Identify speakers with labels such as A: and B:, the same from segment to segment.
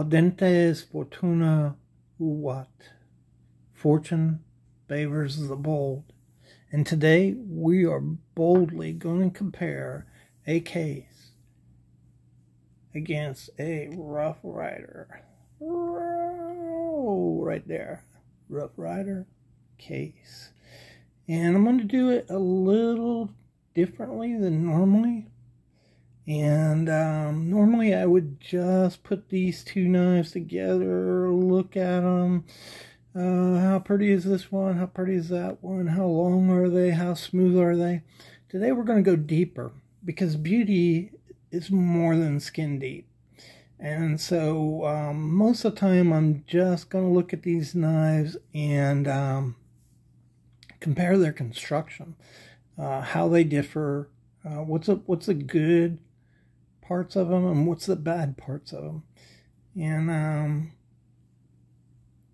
A: Audentes fortuna uvat. Fortune favors the bold. And today we are boldly going to compare a case against a Rough Rider. Oh, right there. Rough Rider case. And I'm going to do it a little differently than normally. And normally I would just put these two knives together, look at them. How pretty is this one? How pretty is that one? How long are they? How smooth are they? Today we're going to go deeper because beauty is more than skin deep. And so most of the time I'm just going to look at these knives and compare their construction, how they differ, what's the good parts of them and what's the bad parts of them. And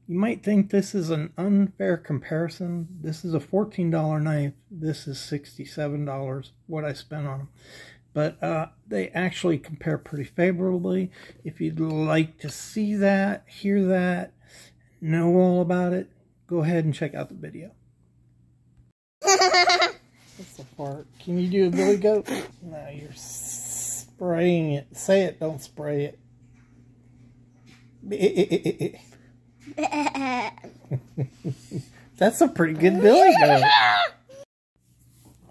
A: you might think this is an unfair comparison. This is a $14 knife. This is $67 what I spent on them. But they actually compare pretty favorably. If you'd like to see that, hear that, know all about it, go ahead and check out the video. That's the fart. Can you do a billy goat? No, you're spraying it. Say it, don't spray it. That's a pretty good billy goat.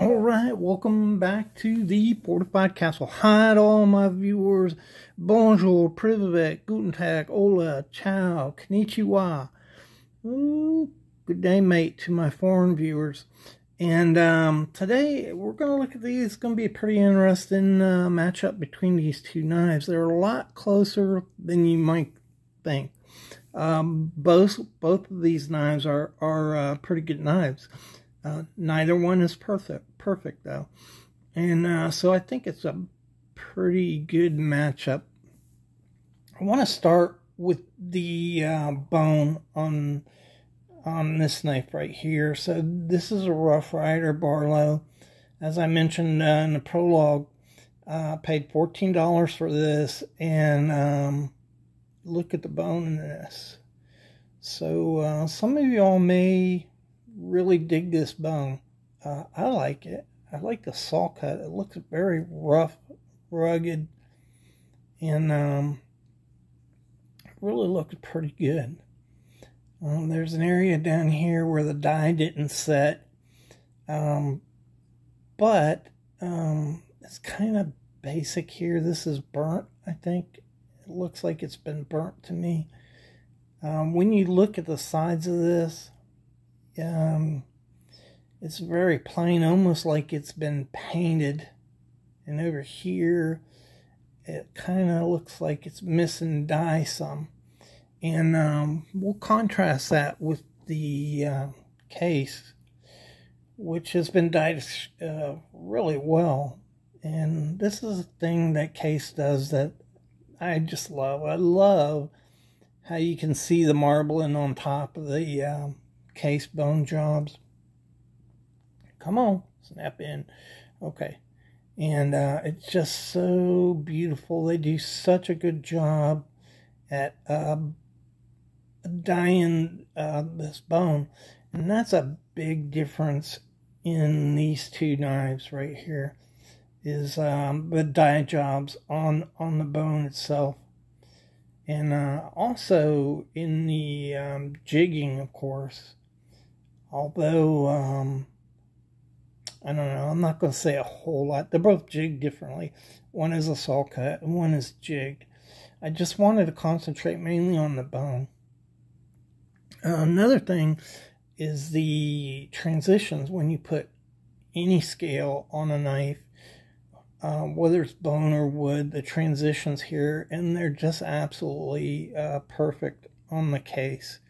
A: Alright, welcome back to the Fortified Castle. Hi to all my viewers. Bonjour, privet, guten tag, hola, ciao, konnichiwa. Ooh, good day, mate, to my foreign viewers. And today we're going to look at these. It's going to be a pretty interesting matchup between these two knives. They're a lot closer than you might think. Both of these knives are pretty good knives. Neither one is perfect though. And so I think it's a pretty good matchup. I want to start with the bone on this knife right here. So this is a Rough Rider Barlow. As I mentioned in the prologue, paid $14 for this, and look at the bone in this. So some of y'all may really dig this bone. I like it. I like the saw cut. It looks very rough, rugged, and really looks pretty good. There's an area down here where the die didn't set, but it's kind of basic here. This is burnt, I think. It looks like it's been burnt to me. When you look at the sides of this, it's very plain, almost like it's been painted. And over here, it kind of looks like it's missing die some. And we'll contrast that with the case, which has been dyed really well. And this is a thing that case does that I just love. I love how you can see the marbling on top of the case bone jobs. Come on, snap in. Okay. And it's just so beautiful. They do such a good job at dyeing this bone, and that's a big difference in these two knives right here, is the dye jobs on the bone itself, and also in the jigging, of course. Although I don't know, I'm not going to say a whole lot. They're both jigged differently. One is a saw cut and one is jigged. I just wanted to concentrate mainly on the bone. Another thing is the transitions when you put any scale on a knife, whether it's bone or wood, the transitions here, and they're just absolutely perfect on the case.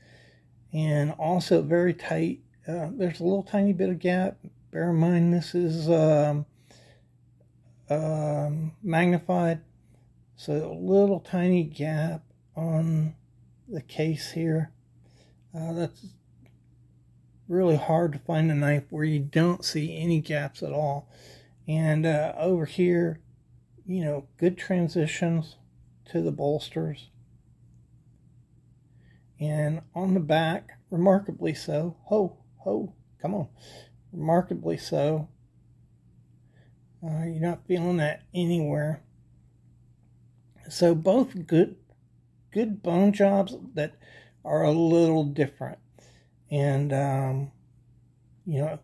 A: And also very tight. There's a little tiny bit of gap. Bear in mind this is magnified, so a little tiny gap on the case here. That's really hard to find a knife where you don't see any gaps at all. And over here, you know, good transitions to the bolsters. And on the back, remarkably so, come on, remarkably so, you're not feeling that anywhere. So both good bone jobs that are a little different. And, you know,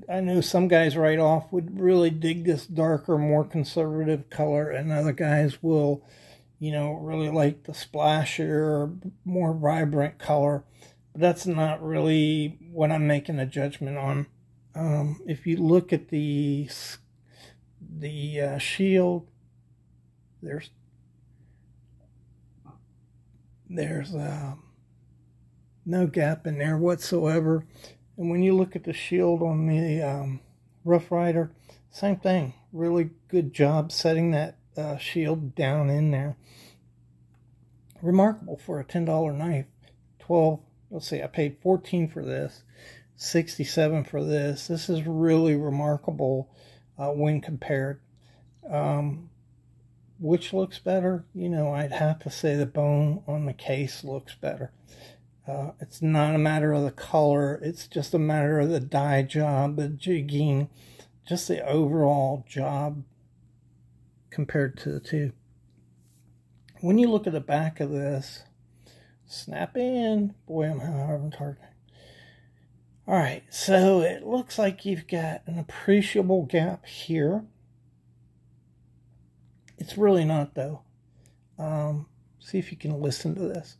A: I know some guys right off would really dig this darker, more conservative color, and other guys will, you know, really like the splashier, more vibrant color. But that's not really what I'm making a judgment on. If you look at the shield, there's no gap in there whatsoever. And when you look at the shield on the Rough Rider, same thing. Really good job setting that shield down in there. Remarkable for a $10 knife. 12, let's see, I paid $14 for this, $67 for this. This is really remarkable when compared. Which looks better? You know, I'd have to say the bone on the case looks better. It's not a matter of the color. It's just a matter of the die job, the jigging, just the overall job compared to the two. When you look at the back of this, snap in. Boy, I'm having a hard time. All right, so it looks like you've got an appreciable gap here. It's really not, though. See if you can listen to this.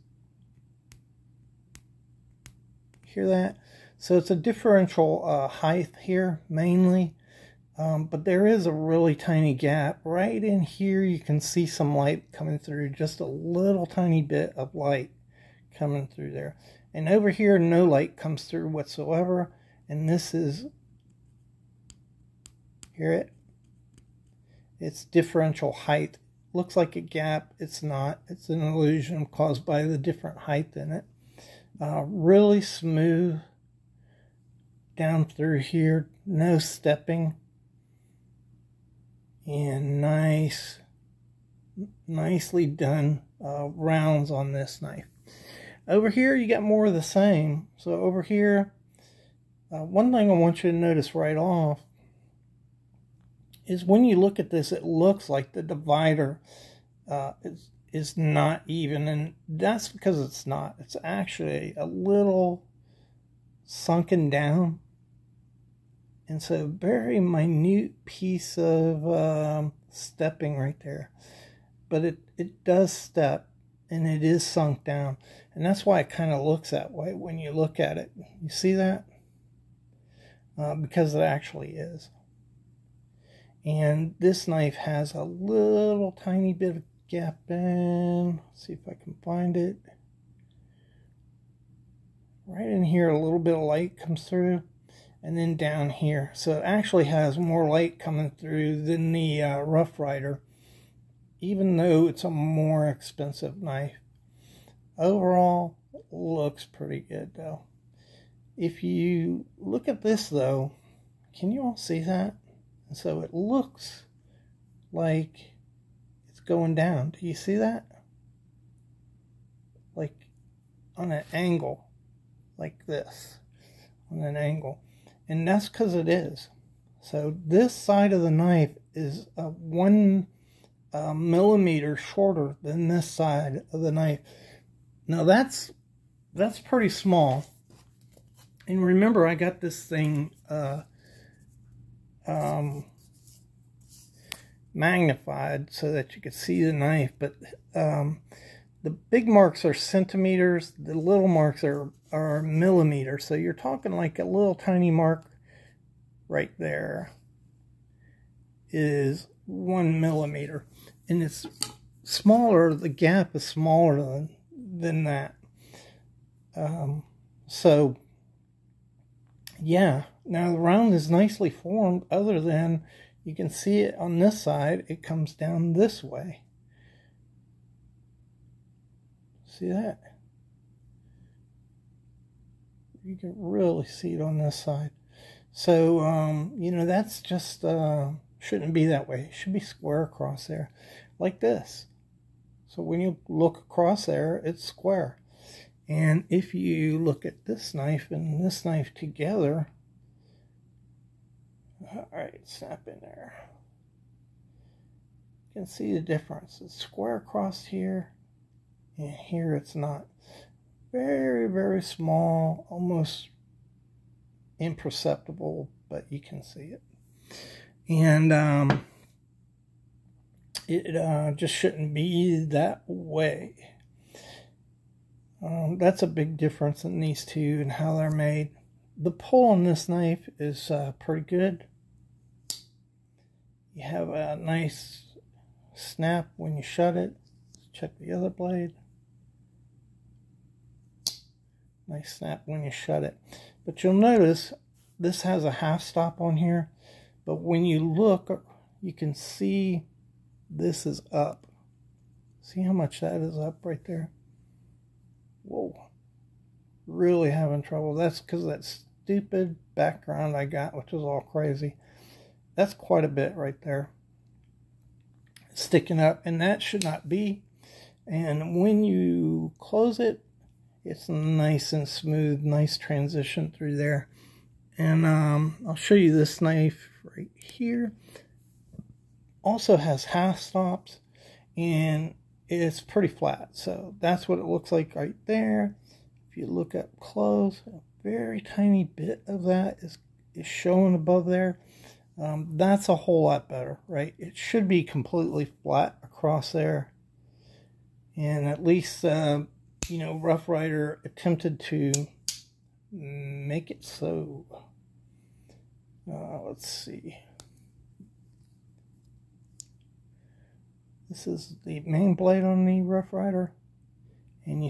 A: Hear that? So it's a differential height here, mainly. But there is a really tiny gap. Right in here, you can see some light coming through. Just a little tiny bit of light coming through there. And over here, no light comes through whatsoever. And this is, hear it? It's differential height. Looks like a gap. It's not. It's an illusion caused by the different height in it. Really smooth down through here. No stepping. And nicely done rounds on this knife. Over here, you got more of the same. So over here, one thing I want you to notice right off is when you look at this, it looks like the divider is not even, and that's because it's not. It's actually a little sunken down, and so very minute piece of stepping right there, but it does step, and it is sunk down, and that's why it kind of looks that way when you look at it. You see that? Because it actually is. And this knife has a little tiny bit of gap in. Let's see if I can find it. Right in here, a little bit of light comes through. And then down here. So it actually has more light coming through than the Rough Rider, even though it's a more expensive knife. Overall, it looks pretty good, though. If you look at this, though, can you all see that? And so it looks like it's going down. Do you see that? Like on an angle, like this, on an angle. And that's because it is. So this side of the knife is 1 millimeter shorter than this side of the knife. Now that's pretty small. And remember, I got this thing magnified so that you could see the knife, but the big marks are centimeters, the little marks are millimeters, so you're talking like a little tiny mark right there is 1 millimeter, and it's smaller, the gap is smaller than that. So yeah, now the round is nicely formed, other than you can see it on this side, it comes down this way. See that? You can really see it on this side. So, you know, that's just, shouldn't be that way. It should be square across there, like this. So when you look across there, it's square. And if you look at this knife and this knife together, all right, snap in there. You can see the difference. It's square across here, and here it's not. Very, very small, almost imperceptible, but you can see it. And it just shouldn't be that way. That's a big difference in these two and how they're made. The pull on this knife is pretty good. You have a nice snap when you shut it. Let's check the other blade. Nice snap when you shut it. But you'll notice this has a half stop on here. But when you look, you can see this is up. See how much that is up right there? Whoa. Really having trouble. That's because of that stupid background I got, which is all crazy. That's quite a bit right there. Sticking up, and that should not be. And when you close it, it's nice and smooth, nice transition through there. And I'll show you this knife right here. Also has half stops, and it's pretty flat. So that's what it looks like right there. If you look up close, a very tiny bit of that is showing above there. That's a whole lot better, right? It should be completely flat across there. And at least, you know, Rough Rider attempted to make it so. Let's see. This is the main blade on the Rough Rider. And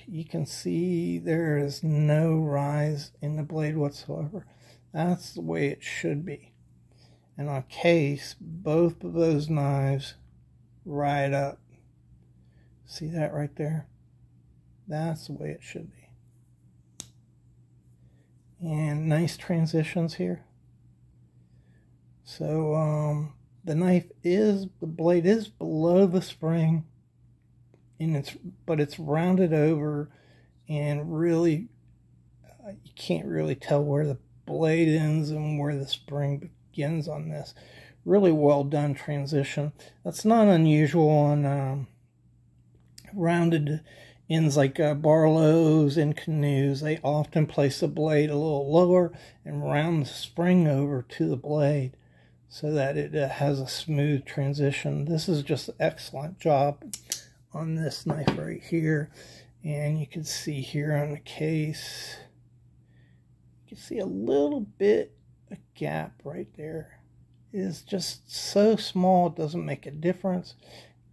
A: you can see there is no rise in the blade whatsoever. That's the way it should be. And on case, both of those knives ride up. See that right there? That's the way it should be. And nice transitions here. So the blade is below the spring, and but it's rounded over, and really you can't really tell where the blade ends and where the spring begins on this. Really well done transition. That's not unusual on rounded ends like Barlows and canoes. They often place the blade a little lower and round the spring over to the blade so that it has a smooth transition. This is just an excellent job on this knife right here. And you can see here on the case, you can see a little bit of gap right there. It is just so small, it doesn't make a difference.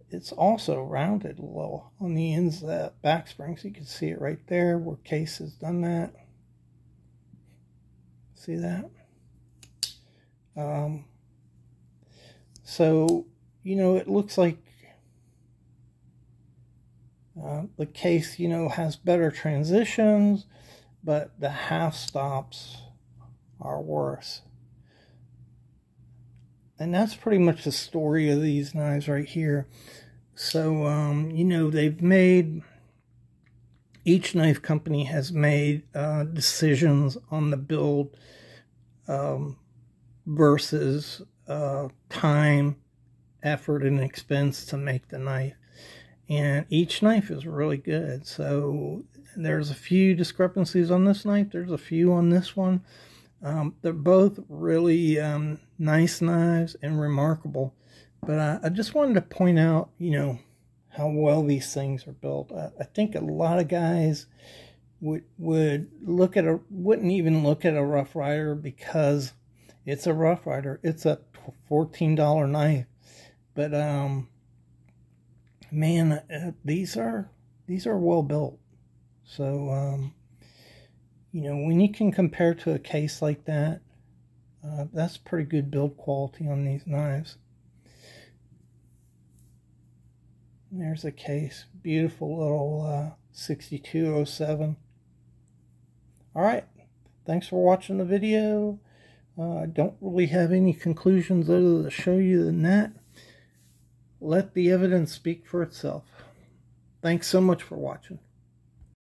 A: It's also rounded a little on the ends of that back spring, so you can see it right there where Case has done that. See that? So, you know, it looks like the Case, you know, has better transitions, but the half stops are worse. And that's pretty much the story of these knives right here. So, you know, each knife company has made decisions on the build versus time, effort, and expense to make the knife. And each knife is really good. So there's a few discrepancies on this knife. There's a few on this one. They're both really nice knives and remarkable. But I just wanted to point out, you know, how well these things are built. I think a lot of guys wouldn't even look at a Rough Rider because it's a Rough Rider. It's a $14 knife. But man, these are well built. So you know, when you can compare to a Case like that, that's pretty good build quality on these knives. And there's a Case, beautiful little 6207. All right, thanks for watching the video. I don't really have any conclusions other to show you than that. Let the evidence speak for itself. Thanks so much for watching.